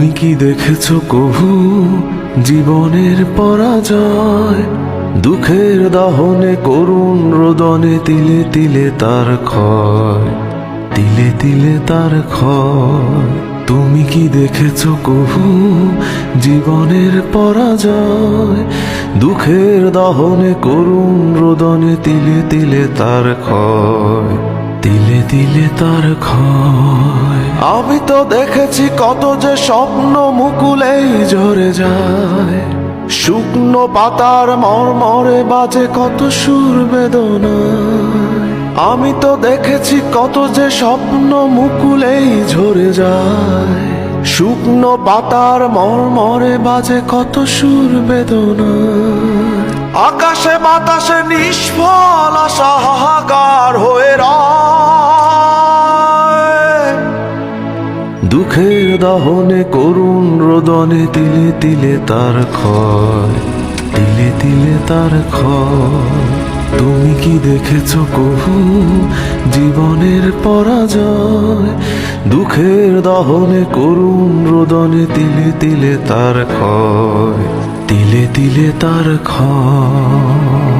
তুমি কি দেখেছো কভু জীবনের পরাজয়? দুঃখের দহনে করুণ রোদনে তিলে তিলে তার ক্ষয়, তিলে তিলে তার ক্ষয়। তুমি কি দেখেছো কভু জীবনের পরাজয়? দুঃখের দহনে করুণ রোদনে তিলে তিলে তার ক্ষয়, তিলে তিলে তার ক্ষয়। আমি তো দেখেছি কত যে স্বপ্ন মুকুলেই ঝরে যায়, শুকনো পাতার মরমরে বাজে কত সুর বেদনায়। আমি তো দেখেছি কত যে স্বপ্ন মুকুলেই ঝরে যায়, শুকনো পাতার মরমরে বাজে কত সুর বেদনায়। আকাশে বাতাসে নিষ্ফল আশা হাহাকার হয়ে রয়, দুঃখের দহনে করুণ রোদনে তিলে তিলে তার ক্ষয়, তিলে তিলে তার ক্ষয়। তুমি কি দেখেছো কভু জীবনের পরাজয়? দুঃখের দহনে করুণ রোদনে তিলে তিলে তার ক্ষয়, তিলে তিলে তার ক্ষয়।